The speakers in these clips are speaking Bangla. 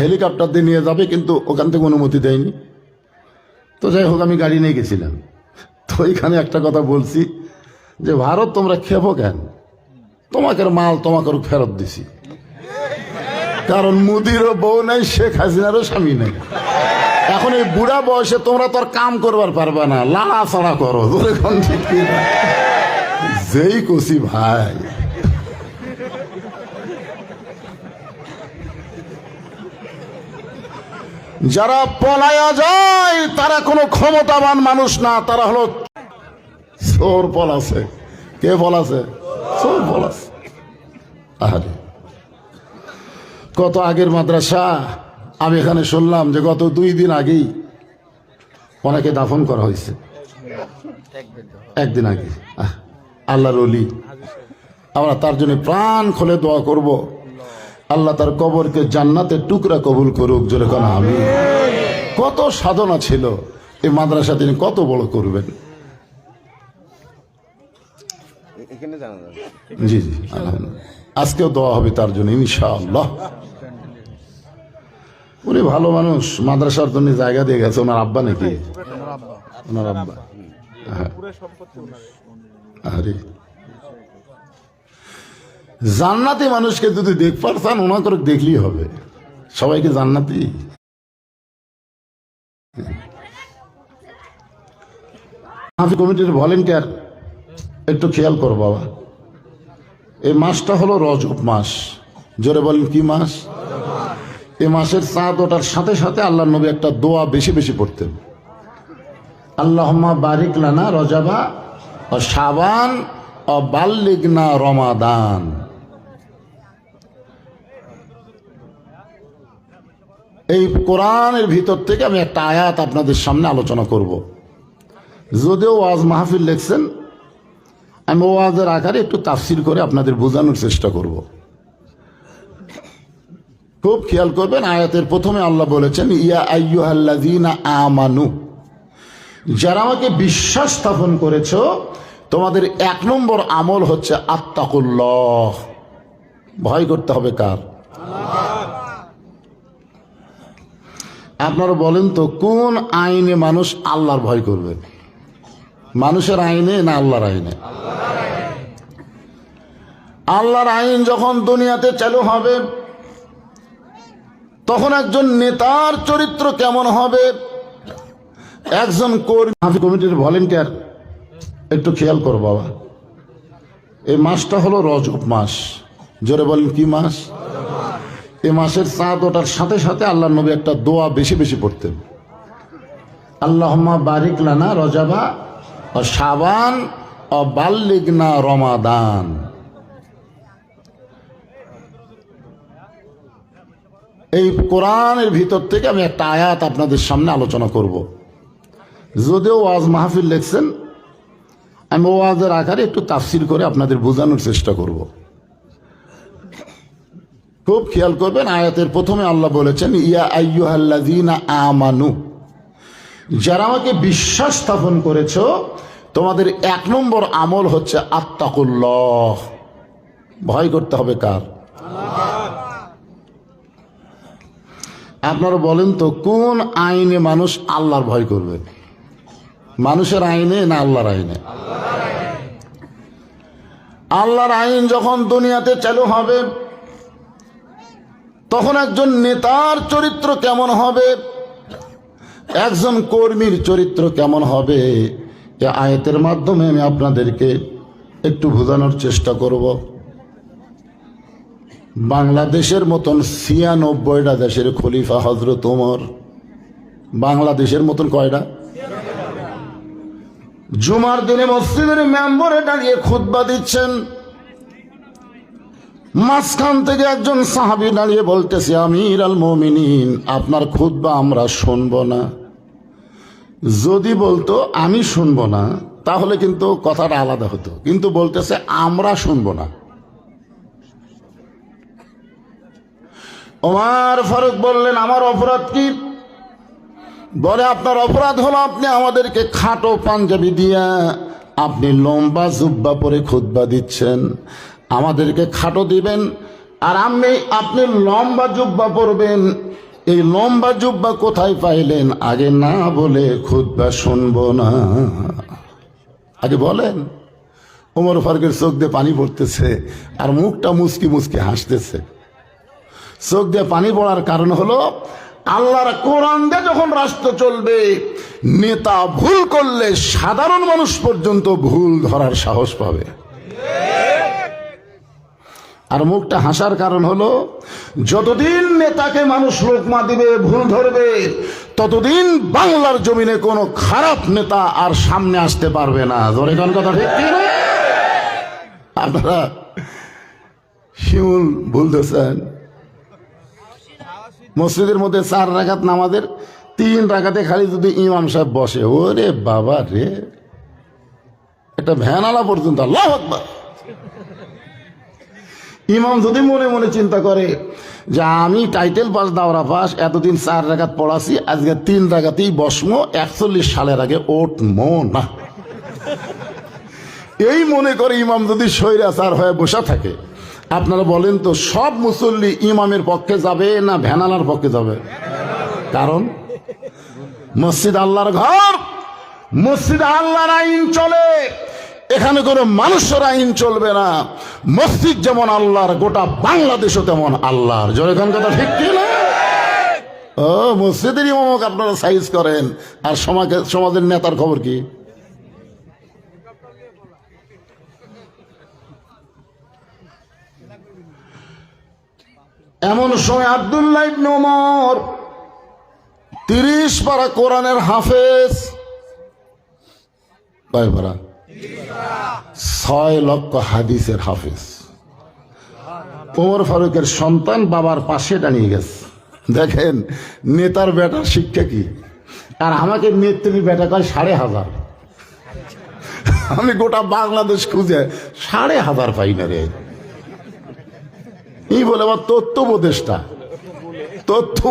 হেলিকপ্টার দিয়ে নিয়ে যাবে, কিন্তু ওখান থেকে অনুমতি দেয়নি। তো যাই হোক, আমি গাড়ি নিয়ে গেছিলাম। তো ওইখানে একটা কথা বলছি যে ভারত তোমরা খেপো কেন, তোমাকে মাল তোমাকে ফেরত দিছি, কারণ মোদিরও বউ নাই, শেখ হাসিনারও স্বামী নাই। এখন এই বুড়া বয়সে তোমরা তো আর কাম করবার পারবে না, লাড়াছাড়া করো। যেই কষি ভাই, যারা পলায়া যায় তারা কোনো ক্ষমতাবান মানুষ না, তারা হলো চোর পলাছে। কে পলাছে? চোর পলাছে। আরে কত আগের মাদ্রাসা। আমি এখানে শুনলাম যে গত 2 দিন আগেই ওনাকে দাফন করা হয়েছে, একদিন আগে। আল্লাহর ওলি, আমরা তার জন্য প্রাণ খুলে দোয়া করব, আল্লাহ তার কবরকে জান্নাতের টুকরা কবুল করুক। জোরে কোন আমিন। কত সাধনা ছিল এই মাদ্রাসা, তিনি কত বড় করবেন। জি জি, আলহামদুলিল্লাহ। আজকেও দোয়া হবে তার জন্য ইনশাআল্লাহ। উনি ভালো মানুষ, মাদ্রাসার জন্য জায়গা দিয়ে গেছে। ওনার আব্বা নাকি? ওনার আব্বা। আরে জান্নাতি মানুষকে যদি দেখবার চান, ওনাকে দেখলেই হবে। সবাইকে জান্নাতি। মাহফিল কমিটির ভলেন্টিয়ার একটু খেয়াল করো বাবা, এই মাসটা হলো রজব মাস। জোরে বলেন কি মাস? এই মাসের চাঁদ ওঠার সাথে সাথে আল্লাহ নবী একটা দোয়া বেশি বেশি পড়তেন। আল্লাহুম্মা বারিক লানা রজাবা ও শাবান ও বাল্লিগনা রমাদান। এই কোরআনের ভিতর থেকে আমি একটা আয়াত আপনাদের সামনে আলোচনা করব। যদিও ওয়াজ মাহফিল লিখছেন, আমি ওয়াজের আকারে একটু তাফসির করে আপনাদের বোঝানোর চেষ্টা করব। খুব খেয়াল করবেন, আয়াতের প্রথমে আল্লাহ বলেছেন ইয়া আইয়ুহাল্লাযীনা আমানু, যারা আমাকে বিশ্বাস স্থাপন করেছো, তোমাদের 1 নম্বর আমল হচ্ছে আত্তাকুল্লাহ, ভয় করতে হবে কার? আপনারা বলেন তো, কোন আইনে মানুষ আল্লাহর ভয় করবে? মানুষের আইনে না আল্লাহর আইনে? আল্লাহর আইন যখন দুনিয়াতে চালু হবে, তখন একজন নেতার চরিত্র কেমন হবে, একজন কমিটির ভলেন্টিয়ার একটু খেয়াল করো বাবা, এই মাসটা হলো রজব মাস। জোরে বলেন কি মাস? এই মাসের চাঁদ ওঠার সাথে সাথে আল্লাহ নবী একটা দোয়া বেশি বেশি পড়তেন। আল্লাহুম্মা বারিক লানা রজাবা ও শাবান ও বাল্লিগনা রমাদান। এই কোরআনের ভিতর থেকে আমি একটা আয়াত আপনাদের সামনে আলোচনা করব। যদিও ওয়াজ মাহফিল লিখছেন, আমি ওয়াজের আকারে একটু তাফসির করে আপনাদের বোঝানোর চেষ্টা করব। খুব খেয়াল করবেন, আয়াতের প্রথমে আল্লাহ বলেছেন ইয়া আইয়ুহাল্লাযীনা আমানু, যারা আমাকে বিশ্বাস স্থাপন করেছো, তোমাদের 1 নম্বর আমল হচ্ছে আত্তাকুল্লাহ, ভয় করতে হবে কার? আপনারা বলেন তো, কোন আইনে মানুষ আল্লাহর ভয় করবে? মানুষের আইনে না আল্লাহর আইনে? আল্লাহর আইন যখন দুনিয়াতে চালু হবে, তখন একজন নেতার চরিত্র কেমন হবে, একজন কর্মীর চরিত্র কেমন হবে, এই আয়াতের মাধ্যমে আমি আপনাদেরকে একটু বোঝানোর চেষ্টা করব। বাংলাদেশের মতন 96টা দেশের খলিফা হযরত ওমর, বাংলাদেশের মতন কয়টা? জুমার দিনে মসজিদের মেম্বরে দাঁড়িয়ে খুতবা দিচ্ছেন, মাঝখান থেকে একজন সাহাবী দাঁড়িয়ে বলতেছে আমির আল মুমিনিন, আপনার খুতবা আমরা শুনবো না। যদি বলতো আমি শুনবো না, তাহলে কিন্তু কথাটা আলাদা হতো, কিন্তু বলতেছে আমরা শুনবো না। ওমর ফারুক বললেন আমার অপরাধ কি? বলে আপনার অপরাধ হলো আপনি আমাদেরকে খাটো পাঞ্জাবি দিয়া আপনি লম্বা জুব্বা পরে খুতবা দিচ্ছেন, আমাদেরকে খাটো দিবেন আর আপনি লম্বা জুব্বা পরবেন, এই লম্বা জুব্বা কোথায় পাইলেন? আগে না বলে খুতবা শুনবো না, আগে বলেন। ওমর ফারুকের চোখ দিয়ে পানি পড়তেছে আর মুখটা মুচকি মুচকি হাসতেছে। চোখ দিয়ে পানি পড়ার কারণ হলো আল্লাহর কোরআন দিয়ে যখন রাষ্ট্র চলবে, নেতা ভুল করলে সাধারণ মানুষ পর্যন্ত ভুল ধরার সাহস পাবে। আর মুখটা হাসার কারণ হলো যতদিন নেতাকে মানুষ লোকমা দিবে, ভুল ধরবে, ততদিন বাংলার জমিনে কোনো খারাপ নেতা আর সামনে আসতে পারবে না। ধরে কোন কথা ঠিক না? আপনারা শিমুল বলতেছেন মসজিদের মধ্যে 4 রাকাত নামাজের 3 রাকাতে খালি যদি ইমাম সাহেব বসে, ওরে বাবা রে, একটা ভ্যানালা পর্যন্ত আল্লাহু আকবার। ইমাম যদি মনে মনে চিন্তা করে যে আমি টাইটেল পাস, দাওরা পাস, এতদিন 4 রাকাত পড়াছি, আজকে 3 রাকাতেই বসমো, 41 সালের আগে উঠমো না, এই মনে করে ইমাম যদি স্বৈরাচার হয়ে বসে থাকে, আপনারা বলেন তো সব মুসল্লি ইমামের পক্ষে যাবে না ভ্যানালার পক্ষে যাবে? কারণ মসজিদ আল্লাহর ঘর, মসজিদ আল্লাহর আইন চলে, এখানে কোনো মানুষের আইন চলবে না। মসজিদ যেমন আল্লাহর, গোটা বাংলাদেশও তেমন আল্লাহর। জোরে কোন কথা ঠিক কি না? ও মসজিদের ইমামক আপনারা সাইজ করেন, আর সমাজের নেতার খবর কি? এমন সময় আব্দুল্লাহ ইবনে ওমর 30 পারা কোরআনের হাফেজ, কয় পারা? 6 লক্ষ হাদিসের হাফেজ। ওমর ফারুকের সন্তান বাবার পাশে দাঁড়িয়ে গেছে। দেখেন নেতার বেটার শিক্ষা কি। আর আমাকে নেত্রীর বেটা কয় 5,500। আমি গোটা বাংলাদেশ খুঁজে 5,500 পাই না রে। এই বলে আবার তথ্য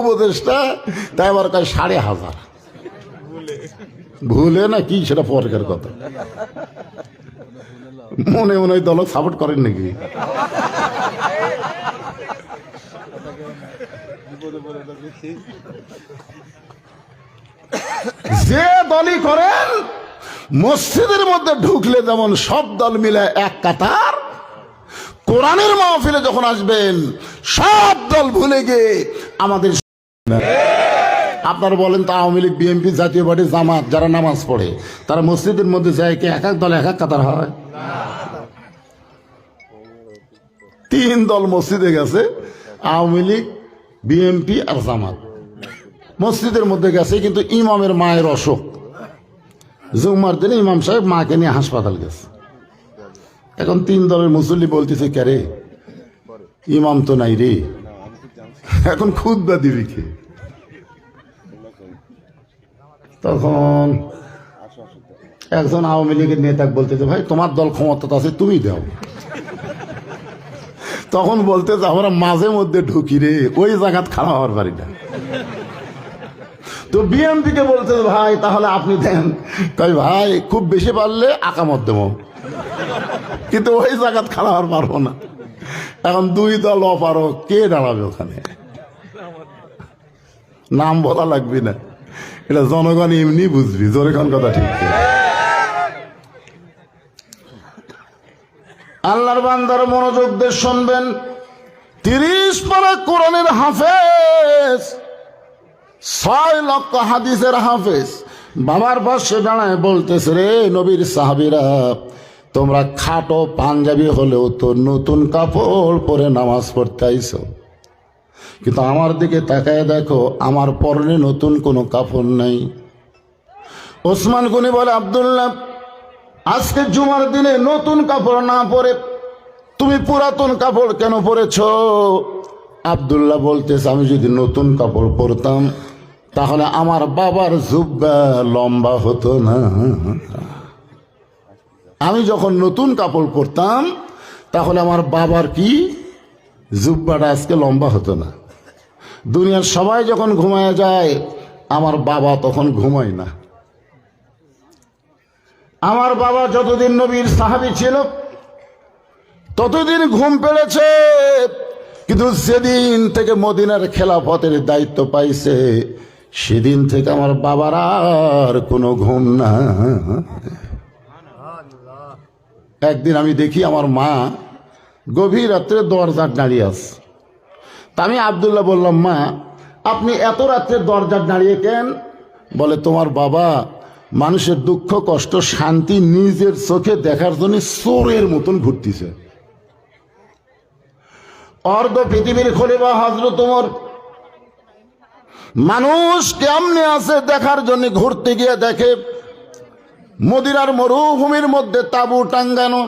উপদেষ্টা, তাই আবার কয় 5,500। ভুলে না কি সেটা পরের কথা। মনে মনে ওই দল সাপোর্ট করেন নাকি? যে দলই করেন, মসজিদের মধ্যে ঢুকলে যেমন সব দল মিলে এক কাতার, কোরআনের মাহফিলে যখন আসবেন সব দল ভুলে গিয়ে আমাদের। আপনারা বলেন তো আওয়ামী লীগ, বিএনপি, জাতীয় পার্টি, জামাত যারা নামাজ পড়ে, তারা মসজিদের মধ্যে যায় কি এক এক দল এক এক কাতার হয়? 3 দল মসজিদে গেছে, আওয়ামী লীগ, বিএনপি আর জামাত মসজিদের মধ্যে গেছে, কিন্তু ইমামের মায়ের অসুখ, জুম্মার দিনে ইমাম সাহেব মাকে নিয়ে হাসপাতাল গেছে। এখন 3 দলের মুসল্লি বলতেছে, কে রে, ইমাম তো নাই রে, এখন খুতবা দিবি কে? তখন একজন আওয়ামী লীগের নেতা বলতেছে, ভাই তোমার দল ক্ষমতা আছে, তুমি দাও। তখন বলতেছে, আমরা মাঝে মধ্যে ঢুকি রে, ওই জায়গাত খারাপ হওয়ার পারি না। তো বিএনপিকে বলতেছে, ভাই তাহলে আপনি দেন। তাই ভাই খুব বেশি পারলে আকামত দেব, কিন্তু ওই জায়গাত খারাপ হওয়ার পারবো না। এখন 2 দল অপারো, কে দাঁড়াবে ওখানে? নাম বলা লাগবে না, এটা জনগণ এমনি বুঝবি। জোরে কোন কথা ঠিক? আল্লাহর বান্দার মনোযোগ দিয়ে শুনবেন। 30 পারা কোরআনের হাফেজ, 6 লক্ষ হাদিসের হাফেজ বাবার পাশে দাঁড়ায় বলতেছে, রে নবীর সাহাবীরা, তোমরা খাটো পাঞ্জাবি হলেও তো নতুন কাপড় পরে নামাজ পড়তে আইছো, কিন্তু আমার দিকে তাকায় দেখো, আমার পরনে নতুন কোনো কাপড় নাই। ওসমান গনি বলে, আব্দুল্লাহ, আজকে জুমার দিনে নতুন কাপড় না পরে তুমি পুরাতন কাপড় কেন পরেছ? আব্দুল্লাহ বলতেছে, আমি যদি নতুন কাপড় পরতাম তাহলে আমার বাবার জুব্বা লম্বা হতো না। আমি যখন নতুন কাপড় পরতাম তাহলে আমার বাবার কি জুব্বাটা আজকে লম্বা হতো না। দুনিয়ার সবাই যখন ঘুমায় যায়, আমার বাবা তখন ঘুমায় না। আমার বাবা যতদিন নবীর সাহাবী ছিল ততদিন ঘুম পেড়েছে, কিন্তু যেদিন থেকে মদিনার খেলাফতের দায়িত্ব পাইছে সেদিন থেকে আমার বাবার আর কোনো ঘুম না। একদিন আমি দেখি আমার মা গভীর রাত্রে দরজার দাঁড়িয়ে আছে। তা আমি আব্দুল্লাহ বললাম, মা আপনি এত রাত্রে দরজার দাঁড়িয়ে কেন? বলে, তোমার বাবা মানুষের দুঃখ কষ্ট শান্তি নিজের চোখে দেখার জন্য চোরের মতন ঘুরতেছে। অর্ধ পৃথিবীর খলিফা হযরত ওমর মানুষ কেমনে আছে দেখার জন্য ঘুরতে গিয়ে দেখে মদিনার মরুভূমির মধ্যে তাঁবু টাঙ্গানো।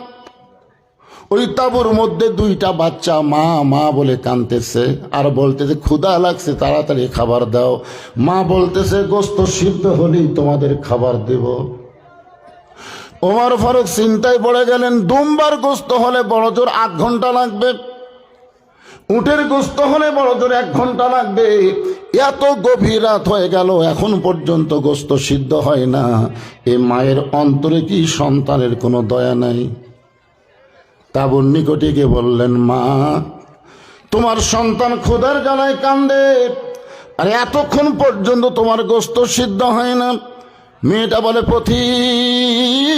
ওই তাঁবুর মধ্যে দুইটা বাচ্চা মা মা বলে কাঁদতেছে আর বলতেছে ক্ষুধা লাগছে, তাড়াতাড়ি খাবার দাও। মা বলতেছে গোশত সিদ্ধ হলেই তোমাদের খাবার দেব। ওমর ফারুক চিন্তায় পড়ে গেলেন, দুম্বার গোশত হলে বড় জোর 8 ঘন্টা লাগবে, উটের গোশত হলে বড় জোর 1 ঘন্টা লাগবে। এত গভীর রাত হয়ে গেল এখন পর্যন্ত গোশত সিদ্ধ হয় না। এ মায়ের অন্তরে কি সন্তানের কোনো দয়া নাই? তাঁবুর নিকটে গিয়ে বললেন, মা তোমার সন্তান ক্ষুধার জ্বালায় কান্দে, আর এতক্ষণ পর্যন্ত তোমার গোশত সিদ্ধ হয় না। মেয়েটা বলে, পথিক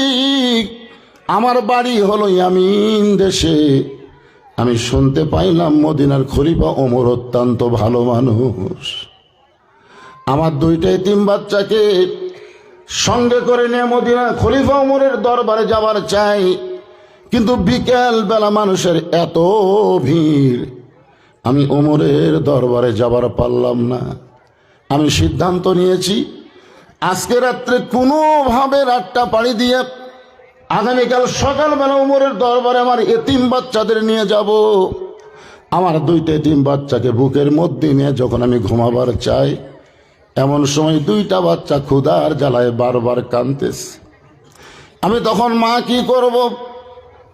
আমার বাড়ি হলো ইয়ামিন দেশে, আমি শুনতে পাইলাম মদিনার খলিফা ওমর অত্যন্ত ভালো মানুষ। আমার 2টা এতিম বাচ্চাকে সঙ্গে করে নিয়ে মদিনা খলিফা ওমরের দরবারে যাবার চাই, কিন্তু বিকেল বেলা মানুষের এত ভিড়, আমি ওমরের দরবারে যাবার পারলাম না। আমি সিদ্ধান্ত নিয়েছি আজকে রাত্রে কোনোভাবে রাতটা পাড়ি দিয়ে আগামীকাল সকালবেলা ওমরের দরবারে আমার এতিম বাচ্চাদের নিয়ে যাব। আমার 2টা এতিম বাচ্চাকে বুকের মধ্যে নিয়ে যখন আমি ঘুমাবার চাই, এমন সময় 2টা বাচ্চা ক্ষুধার জ্বালায় বারবার কাঁদতেছে। আমি তখন মা কি করব,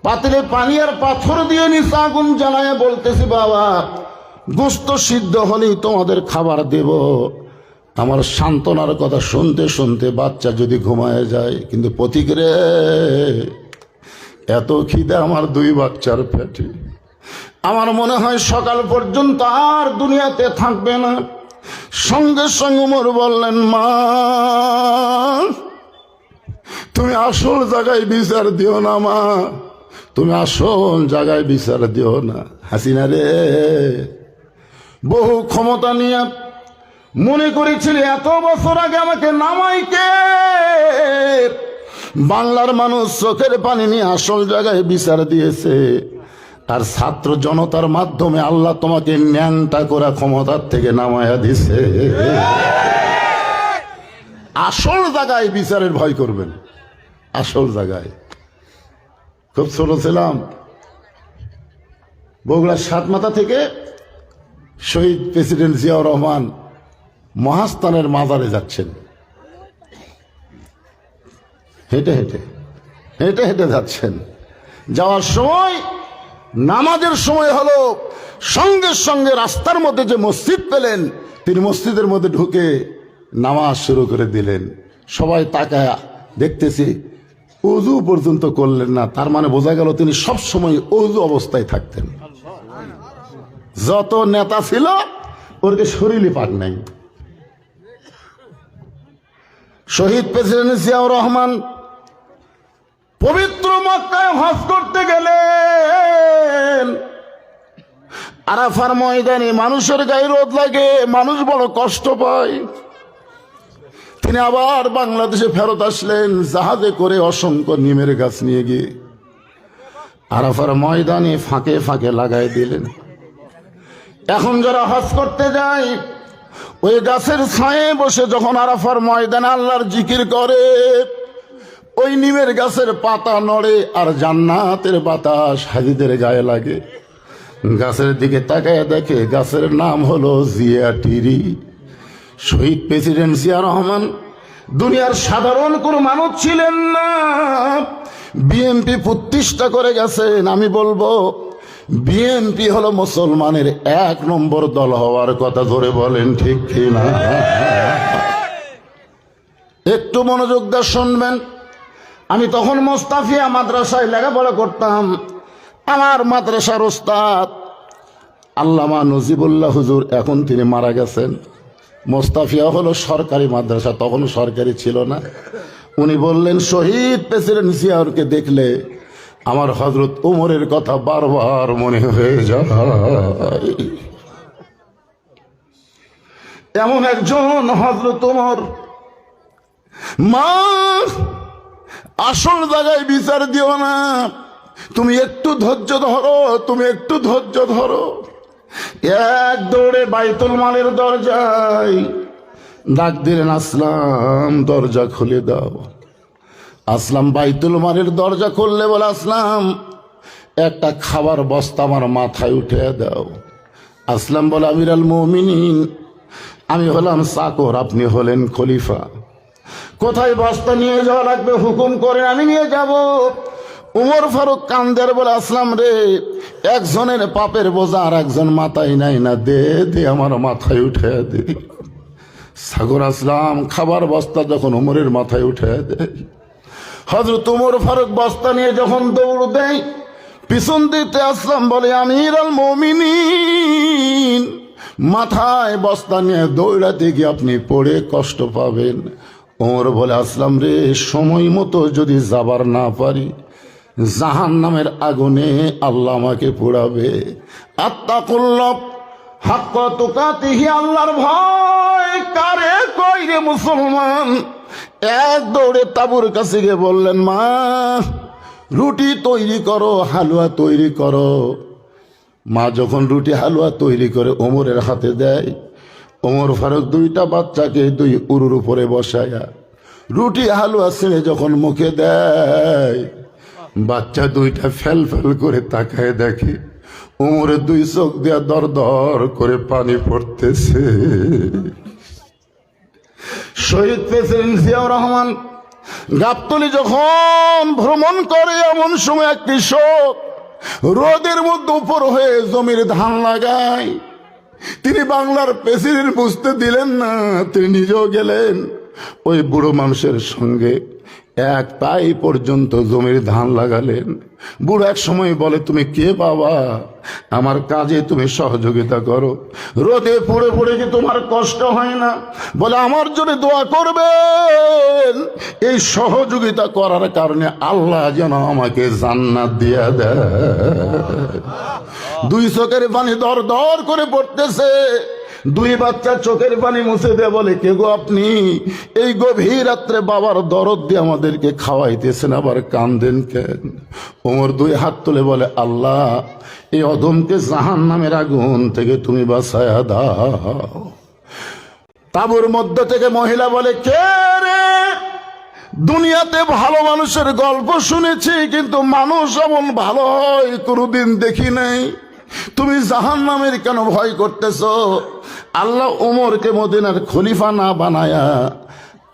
পাতিলে পানি আর পাথর দিয়ে নিচে আগুন জ্বালায় বলতেছি, বাবা গোশত সিদ্ধ হলেই তোমাদের খাবার দেব। আমার সান্ত্বনার কথা শুনতে শুনতে বাচ্চা যদি ঘুমায় যায়, কিন্তু পথিক রে এত খিদে আমার 2 বাচ্চার পেটে, আমার মনে হয় সকাল পর্যন্ত আর দুনিয়াতে থাকবে না। সঙ্গে সঙ্গে ওমর বললেন, মা তুমি আসল জায়গায় বিচার দিও না, মা তুমি আসল জায়গায় বিচার দিও না। হাসিনা রে বহু ক্ষমতা নিয়ে মনে করেছিল এত বছর আগে আমাকে নামাই কে? বাংলার মানুষ চোখের পানি নিয়ে আসল জায়গায় বিচার দিয়েছে, আর ছাত্র জনতার মাধ্যমে আল্লাহ তোমাকে ন্যাংটা করা ক্ষমতার থেকে নামায়া দিছে। আসল জায়গায় বিচারের ভয় করবেন, আসল জায়গায়। খুব ছোট ছিলাম, বগুড়ার সাতমাথা থেকে শহীদ প্রেসিডেন্ট জিয়াউর রহমান মহাস্থানের মাজারে যাচ্ছেন, হেঁটে হেঁটে হেঁটে হেঁটে যাচ্ছেন। যাওয়ার সময় নামাজের সময় হলো, সঙ্গে সঙ্গে রাস্তার মধ্যে যে মসজিদ পেলেন, তিনি মসজিদের মধ্যে ঢুকে নামাজ শুরু করে দিলেন। সবাই তাকায় দেখতেছি, ওযু পর্যন্ত করলেন না। তার মানে বোঝা গেল তিনি সব সময় ওযু অবস্থায় থাকতেন। যত নেতা ছিল ওরকে শরীরে পাক নাই। শহীদ প্রেসিডেন্ট জিয়াউর রহমান পবিত্র মক্কায় হজ করতে গেলেন। আরাফার ময়দানে মানুষের গায়ে রোদ লাগে, মানুষ বড় কষ্ট পায়। তিনি আবার বাংলাদেশে ফেরত আসলেন জাহাজে করে, অসংখ্য নিমের গাছ নিয়ে গিয়ে আরাফার ময়দানে ফাঁকে ফাঁকে লাগাই দিলেন। এখন যারা হজ করতে যায় ওই গাছের ছায়ে বসে যখন আরাফার ময়দানে আল্লাহর জিকির করে, ওই নিমের গাছের পাতা নড়ে আর জান্নাতের বাতাস হাজিদের গায়ে লাগে। গাছের দিকে তাকায় দেখে গাছের নাম হলো জিয়া টিরি। শহীদ প্রেসিডেন্ট জিয়া রহমান দুনিয়ার সাধারণ কোনো মানুষ ছিলেন না, বিএনপি প্রতিষ্ঠা করে গেছেন। আমি বলবো বিএনপি হলো মুসলমানের 1 নম্বর দল হওয়ার কথা, ধরে বলেন ঠিক কিনা? একটু মনোযোগ দিয়ে শুনবেন। আমি তখন মোস্তাফিয়া মাদ্রাসায় লেখাপড়া করতাম। আমার মাদ্রাসার ওস্তাদ আল্লামা নজিবুল্লাহ হুজুর, এখন তিনি মারা গেছেন। মোস্তাফিয়া হলো সরকারি মাদ্রাসা, তখন সরকারি ছিল না। উনি বললেন, শহীদ প্রেসিডেন্ট জিয়াউরকে দেখলে আমার হযরত ওমরের কথা বারবার মনে হয়ে যায়। এমন একজন হযরত ওমর। মা, আসল জায়গায় বিচার দিও না, তুমি একটু ধৈর্য ধরো, তুমি একটু ধৈর্য ধরো। এক দৌড়ে বাইতুল মালের দরজায় ডাক দিলেন, আসলাম দরজা খুলে দাও। আসলাম বাইতুল মালের দরজা খুললে বলে, আসলাম একটা খাবার বস্তা আমার মাথায় উঠে দাও। আসলাম বলে, আমিরুল মুমিনিন, আমি হলাম চাকর, আপনি হলেন খলিফা, কোথায় বস্তা নিয়ে যাওয়া লাগবে হুকুম করে, আমি নিয়ে যাব। উমর ফারুক কান্দের বলে, আসলাম রে, একজনের পাপের বোঝা আর একজন মাথায় নাই না, দে দে আমার মাথায় উঠে দে। সাগর আসলাম খাবার বস্তা যখন উমরের মাথায় উঠে দেয়, হযরত উমর ফারুক বস্তা নিয়ে যখন দৌড় দেয়, পিছন দিতে আসলাম বলে, আমিরুল মুমিনিন, মাথায় বস্তা নিয়ে দৌড়াতে গিয়ে আপনি পড়ে কষ্ট পাবেন। ওমর বলে, আসলাম রে, সময় মতো যদি যাবার না পারি, জাহান্নামের আগুনে আল্লাহ আমাকে পোড়াবে। আত্তাকুল্লাহ হাক্কা তুকাতিহি, আল্লাহর ভয় কারে কই রে মুসলমান। এক দৌড়ে তাবুর কাছে গিয়ে বললেন, মা, রুটি তৈরি করো, হালুয়া তৈরি করো। মা যখন রুটি হালুয়া তৈরি করে ওমরের হাতে দেয়, ওমর ফারুক দুইটা বাচ্চাকে দুই উরুর উপরে বসায়া রুটি হালুয়া ছেড়ে যখন মুখে দেয়, বাচ্চা দুইটা ফেল ফেল করে তাকায় দেখে ওমরের দুই চোখ দিয়া দর দর করে পানি পড়তেছে। শহীদ প্রেসিডেন্ট জিয়াউর রহমান গাবতলী যখন ভ্রমণ করে, এমন সময় এক কৃষক রোদের মধ্যে উপর হয়ে জমির ধান লাগায়। তিনি বাংলার প্রেসিডেন্ট বুঝতে দিলেন না, তিনি নিজেও গেলেন ওই বুড়ো মানুষের সঙ্গে, এক পাই পর্যন্ত জমির ধান লাগালেন। বুড়ো এক সময় বলে, তুমি কে বাবা, আমার কাজে তুমি সহযোগিতা করো, রোদে পড়ে পড়ে কি তোমার কষ্ট হয় না? বলে, আমার জন্য দোয়া করবেন, এই সহযোগিতা করার কারণে আল্লাহ যেন আমাকে জান্নাত দিয়া দেয়। দুই চোখের পানি দর দর করে পড়তেছে। দুই বাচ্চা চোখের পানি মুছে দিয়ে বলে, কে গো আপনি? এই গভীর রাত্রে বাবার দরদ দিয়ে আমাদেরকে খাওয়াইতেছেন, আবার কান্দেন কেন? ওমর দুই হাত তুলে বলে, আল্লাহ, এই অধমকে জাহান্নামের আগুন থেকে তুমি বাঁচায়া দাও। তাঁবুর মধ্য থেকে মহিলা বলে, কে রে? দুনিয়াতে ভালো মানুষের গল্প শুনেছি, কিন্তু মানুষ এমন ভালো হয় কোনোদিন দেখি নাই। তুমি জাহান্নামের কেন ভয় করতেছ? আল্লাহ উমরকে মদিনার খলিফা না বানায়া,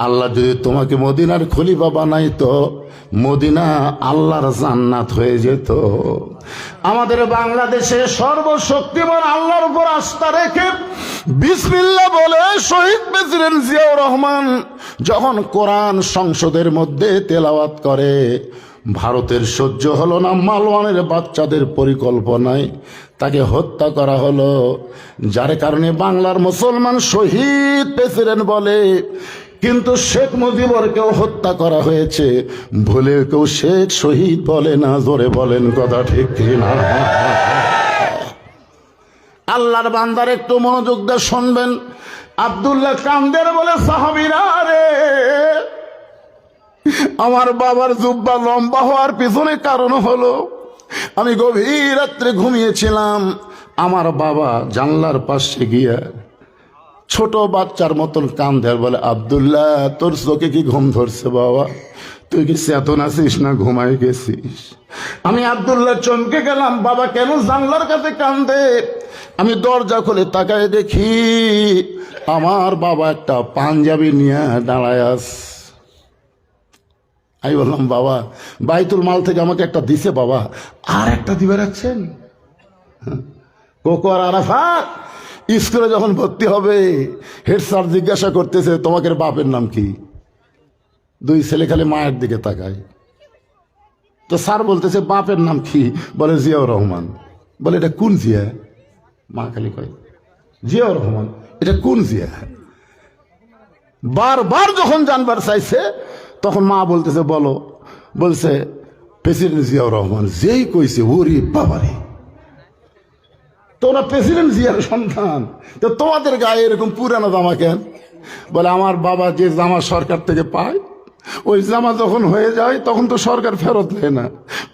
আল্লাহ যদি তোমাকে মদিনার খলিফা বানাইতো, মদিনা আল্লাহর জান্নাত হয়ে যেত। আমাদের বাংলাদেশে সর্বশক্তিমান আল্লাহর উপর আস্থা রেখে বিসমিল্লাহ বলে শহীদ প্রেসিডেন্ট জিয়াউর রহমান যখন কোরআন সংসদের মধ্যে তেলাওয়াত করে, ভারতের সহ্য হলো না, মালওয়ানের বাচ্চাদের পরিকল্পনায় তাকে হত্যা করা হলো, যার কারণে বাংলার মুসলমান শহীদ প্রেসিডেন্ট বলে। কিন্তু শেখ মুজিবরকেও হত্যা করা হয়েছে, ভুলে কেউ শেখ শহীদ বলে না। জোরে বলেন কথা ঠিক কিনা? আল্লাহর বান্দার একটু মনোযোগ দিয়ে শুনবেন। আব্দুল্লাহ কান্দের বলে, সাহাবীরা রে, আমার বাবার জুব্বা লম্বা হওয়ার পিছনে কারণ হলো, আমি গভীর রাত্রে ঘুমিয়েছিলাম, আমার বাবা জানলার পাশে গিয়া ছোট বাচ্চার মতন কান্দে। বলে, আব্দুল্লাহ, তোর চোখে কি ঘুম ধরছে বাবা? তুই কি চেতন আছিস না ঘুমাই গেছিস? আমি আব্দুল্লাহ চমকে গেলাম, বাবা কেন জানলার কাছে কান্দে? আমি দরজা খুলে তাকায় দেখি আমার বাবা একটা পাঞ্জাবি নিয়ে দাঁড়ায় আছে। আমি বললাম, বাবা, বাইতুল মাল থেকে আমাকে একটা দিছে বাবা, আর একটা দিবে রাখছেন? কোকো আর আরাফাত স্কুলে যখন ভর্তি হবে, হেড স্যার জিজ্ঞাসা করতেছে, তোমাদের বাপের নাম কি? দুই ছেলে খালি মায়ের দিকে তাকায়। তো স্যার বলতেছে, বাপের নাম কি? বলে, জিয়াউর রহমান। বলে, এটা কোন জিয়া? মা খালি কয় জিয়াউর রহমান। এটা কোন জিয়া? বারবার যখন জানবার চাইছে তখন মা বলতেছে বলো, বলছে প্রেসিডেন্ট জিয়াউর রহমান। যেই কইছে ওরে বাবারে, তোমরা প্রেসিডেন্ট জিয়ার সন্তান, তো তোমাদের গায়ে এরকম পুরানো জামা কেন? বলে আমার বাবা যে জামা সরকার থেকে পায়, ওই জামা যখন হয়ে যায় তখন তো সরকার ফেরত দেয় না,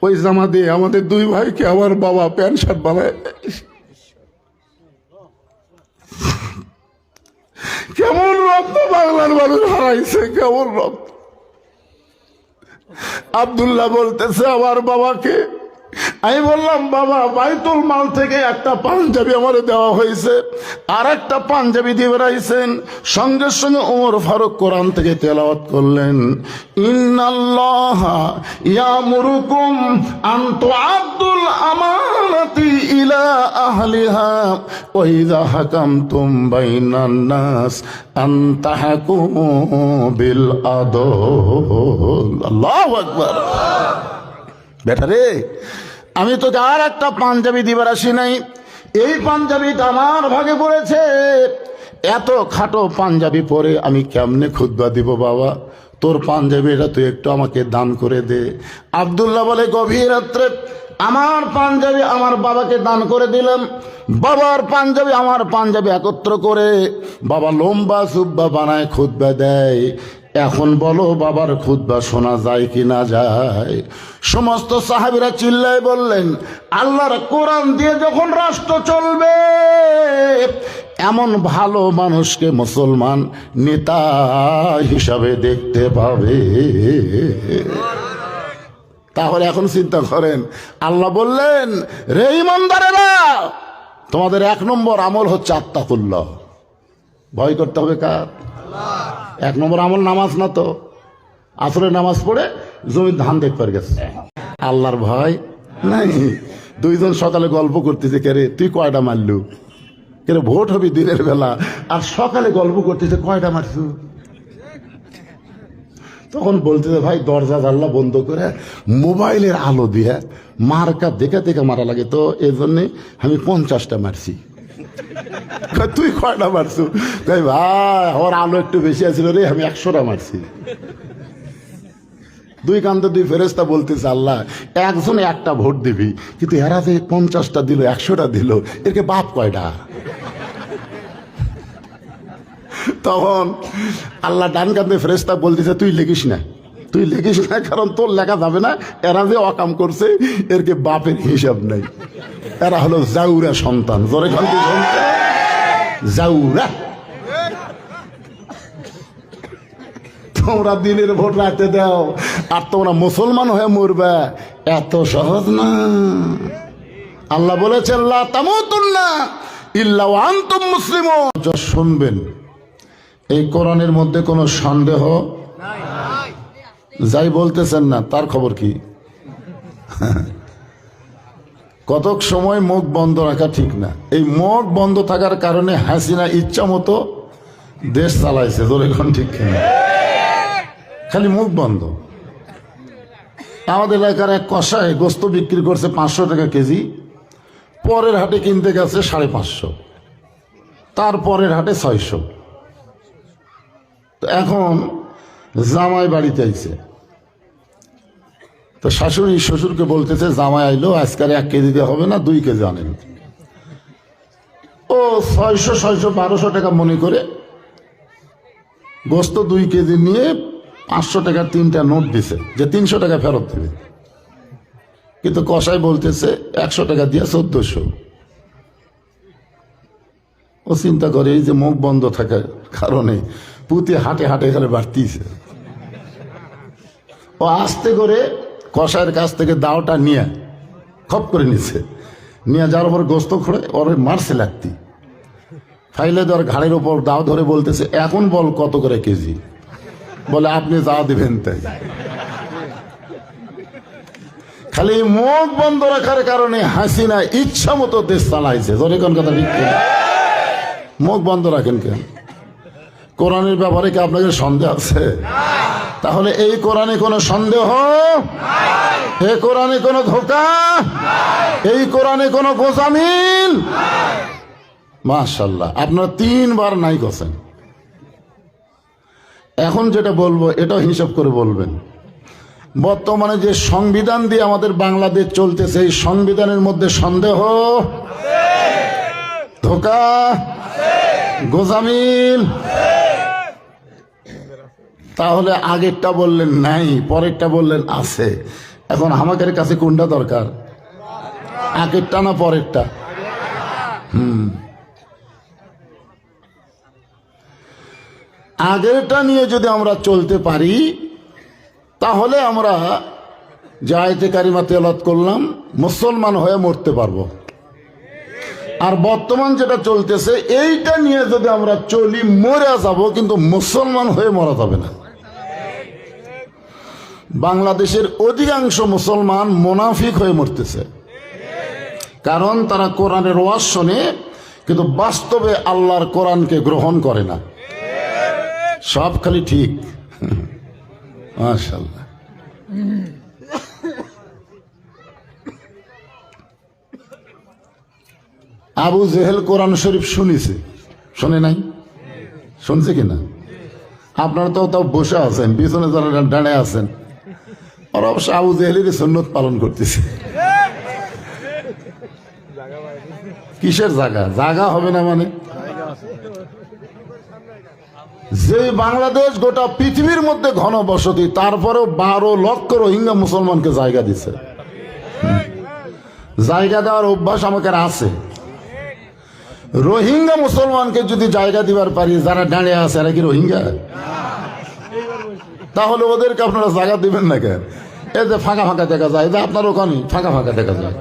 ওই জামা দিয়ে আমাদের দুই ভাইকে আমার বাবা প্যান্ট শার্ট বানায়। কেমন রক্ত বাংলার মানুষ হারাইছে, কেমন রক্ত। আব্দুল্লাহ বলতেছে আমার বাবাকে, আমি বললাম বাবা বাইতুল মাল থেকে একটা পাঞ্জাবি আমারে দেওয়া হয়েছে, আর একটা পাঞ্জাবি দিয়ে বেড়াইছেন। সঙ্গে সঙ্গে ওমর ফারুক কোরআন থেকে তেলাওয়াত করলেন, ইন্নাল্লাহা ইয়ামুরুকুম আন তুআদ্দুল আমানাতি ইলা আহলিহা ওয়া ইযা হাকামতুম বাইনান নাস আন তাহকুমু বিল আদল। আল্লাহু আকবার। বেটা রে, আমি তোকে আর একটা পাঞ্জাবি দিবার আসি নাই, এই পাঞ্জাবিটা আমার ভাগে পড়েছে। এত খাটো পাঞ্জাবি পরে আমি কেমনে খুতবা দিব বাবা? তোর পাঞ্জাবিটা তুই একটু আমাকে দান করে দে। আব্দুল্লাহ বলে গভীর রাত্রে আমার পাঞ্জাবি আমার বাবাকে দান করে দিলাম। বাবার পাঞ্জাবি আমার পাঞ্জাবি একত্র করে বাবা লম্বা সুব্বা বানায় খুতবা দেয়। এখন বলো বাবার খুতবা শোনা যায় কি না যায়? সমস্ত সাহাবীরা চিল্লায় বললেন, আল্লাহর কোরআন দিয়ে যখন রাষ্ট্র চলবে, এমন ভালো মানুষকে মুসলমান নেতা হিসাবে দেখতে পাবে। তাহলে এখন চিন্তা করেন, আল্লাহ বললেন রে ইমানদারেরা, তোমাদের 1 নম্বর আমল হচ্ছে আত্তাকুল্লাহ। ভয় করতে হবে কার? 1 নম্বর আমল নামাজ না তো? আসরের নামাজ পড়ে জমির ধান দেখবার গেছে, আল্লাহর ভয় নাই। 2 জন সকালে গল্প করতেছে, কে রে তুই কয়টা মারলু? কে রে ভোট হবে দিনের বেলা, আর সকালে গল্প করতেছে কয়টা মারছু? তখন বলতেছে ভাই দরজা জানলা বন্ধ করে মোবাইলের আলো দিয়ে মার্কা দেখে দেখে মারা লাগে, তো এই জন্যে আমি 50টা মারছি। তুই কয়টা মারছু? তাই ভাই ওর আলো একটু বেশি আছিল রে, আমি 100টা মারছি। 2 কান্দে 2 ফেরেশতা বলতেছে আল্লাহ একজনে একটা ভোট দিবি, কিন্তু এরা যে 50টা দিল 100টা দিল, এরকে বাপ কয়টা? তখন আল্লাহ ডান কান্দে ফেরেশতা বলতেছে তুই লেখিস না, তুই লেখিস না, কারণ তোর লেখা যাবে না। এরা যে অকাম করছে এরকে বাপের হিসাব নাই, এরা হলো জাউরা সন্তান। জোরে খান্তি সন্তান জাউরা। তোমরা দিনের ভোট রাতে দাও আর তোমরা মুসলমান হয়ে মরবে, এত সহজ না। আল্লাহ বলেছেন লা তামুতুন্না ইল্লা ওয়া আনতুম মুসলিমুন। যা শুনবেন এই কোরআনের মধ্যে কোনো সন্দেহ নাই। যাই বলতেছেন না তার খবর কি? কতক সময় মুখ বন্ধ রাখা ঠিক না। এই মুখ বন্ধ থাকার কারণে হাসিনা ইচ্ছা মতো দেশ চালাইছে। এখন ঠিক কিনা? খালি মুখ বন্ধ। আমাদের এলাকার এক কষায় গোস্ত বিক্রি করছে 500 টাকা কেজি, পরের হাটে কিনতে গেছে 550, তারপরের হাটে 600। তো এখন জামাই বাড়িতে আইছে, তো শাশুড়ি শ্বশুরকে বলতেছে জামাই আইলো, আজকাল 1 কেজি দিয়ে হবে না, 2 কেজি আনেন। ও 600-1200 টাকা মনে করে গোস্ত 2 কেজি নিয়ে 500 টাকার 3টা নোট দিছে যে 300 টাকা ফেরত দেবে, কিন্তু কসাই বলতেছে 100 টাকা দিয়ে 1400। ও চিন্তা করে এই যে মুখ বন্ধ থাকার কারণে পুঁতে হাটে হাটে এখানে বাড়তিছে। ও আস্তে করে কসাইয়ের কাছ থেকে দাওটা নিয়ে খপ করে নিছে, নিয়ে যাওয়ার পর গোস্ত খোড়ে ওর মারছে লাগতি, ফাইলে ধর ঘাড়ের ওপর দাও ধরে বলতেছে এখন বল কত করে কেজি? বলে আপনি যা দিবেন তাই। খালি মুখ বন্ধ রাখার কারণে হাসিনা ইচ্ছা মতো দেশ চালাইছে। ধরে কোন কথা ঠিক? মুখ বন্ধ রাখেন কেন? কোরআনের ব্যাপারে কি আপনাদের সন্দেহ আছে? তাহলে এই কোরআনে কোনো সন্দেহ, এই কোরআনে কোনো ধোঁকা, এই কোরআনে কোনো গোজামিল। মাশাআল্লাহ, আপনারা 3 বার নাই করছেন। এখন যেটা বলবো এটাও হিসাব করে বলবেন। বর্তমানে যে সংবিধান দিয়ে আমাদের বাংলাদেশ চলতেছে, এই সংবিধানের মধ্যে সন্দেহ, ধোঁকা, গোজামিল। তাহলে আগেরটা বললেন নাই, পরেরটা বললেন আছে। এখন আমাদের কাছে কোনটা দরকার, আগেরটা না পরেরটা? আগেরটা নিয়ে যদি আমরা চলতে পারি তাহলে আমরা যে আয়াতে কারিমা তেলাওয়াত করলাম মুসলমান হয়ে মরতে পারবো। আর বর্তমান যেটা চলতেছে এইটা নিয়ে যদি আমরা চলি মরে যাব, কিন্তু মুসলমান হয়ে মরা যাবে না। বাংলাদেশের অধিকাংশ মুসলমান মুনাফিক হয়ে মরতেছে, কারণ তারা কোরআনের ওয়াজ শোনে কিন্তু বাস্তবে আল্লাহর কোরআনকে গ্রহণ করে না। সব খালি ঠিক। মাশাআল্লাহ। আবু জেহেল কোরআন শরীফ শুনেছে, শোনে নাই? শুনছে কিনা? আপনারা তো তাও বসে আছেন, পিছনে যারা দাঁড়িয়ে আছেন ওরা অবশ্য আবু জেহেলের সুন্নত পালন করতেছে। কিসের জায়গা? জায়গা হবে না মানে? যে বাংলাদেশ গোটা পৃথিবীর মধ্যে ঘন বসতি, তারপরেও 12 লক্ষ রোহিঙ্গা মুসলমানকে জায়গা দিচ্ছে। জায়গা দেওয়ার অভ্যাস আমাকে আছে। রোহিঙ্গা মুসলমানকে যদি জায়গা দিবার পারি, যারা দাঁড়িয়ে আছে এরা কি রোহিঙ্গা? তাহলে ওদেরকে আপনারা জায়গা দিবেন না কেন? এই যে ফাঁকা ফাঁকা দেখা যায়, যে আপনার ওখানে ফাঁকা ফাঁকা দেখা যায়।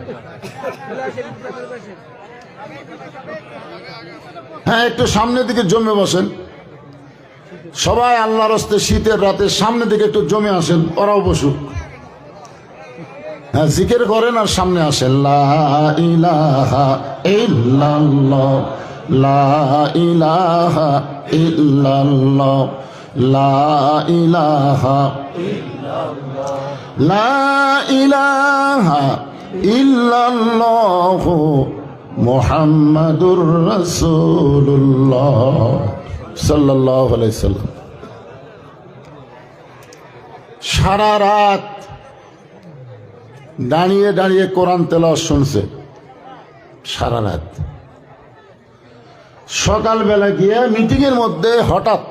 হ্যাঁ, একটু সামনের দিকে জমে বসেন সবাই, আল্লাহর রাস্তে শীতের রাতে সামনের দিকে একটু জমে আসেন, ওরাও বসুক। হ্যাঁ, জিকির করেন আর সামনে আসেন। লা ইলাহা ইল্লাল্লাহ, লা ইলাহা ইল্লাল্লাহ, লা ইলাহা ইল্লাল্লাহ, লা ইলাহা ইল্লাল্লাহ মুহাম্মাদুর রাসূলুল্লাহ সাল্লাল্লাহু আলাইহি সাল্লাম। সারা রাত দাঁড়িয়ে দাঁড়িয়ে কোরআন তেলাওয়াত শুনছে, সারা রাত। সকালবেলা গিয়ে মিটিং এর মধ্যে হঠাৎ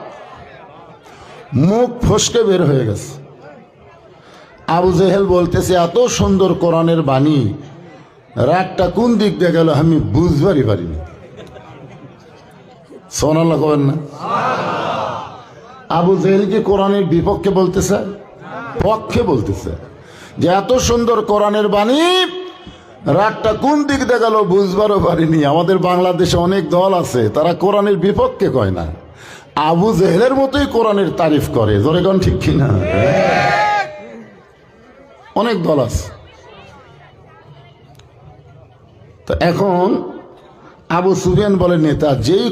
মুখ ফসকে বের হয়ে গেছে। আবু জেহেল বলতেছে, এত সুন্দর কোরআনের বাণী, রাতটা কোন দিক দিয়ে গেল আমি বুঝবারই পারিনি। সুবহানাল্লাহ কবেন না? আবু জেহেল কি কোরআনের বিপক্ষে বলতেছে? পক্ষে বলতেছে, যে এত সুন্দর কোরআনের বাণী, রাতটা কোন দিক দিয়ে গেল বুঝবারও পারিনি। আমাদের বাংলাদেশে অনেক দল আছে, তারা কোরআনের বিপক্ষে কয় না, আবু জেহেলের মতোই কোরআনের তারিফ করে। জোরে কোন ঠিক কিনা? অনেক দল আছে। তো এখন আবু সুফিয়ান বলে নেতা, যেই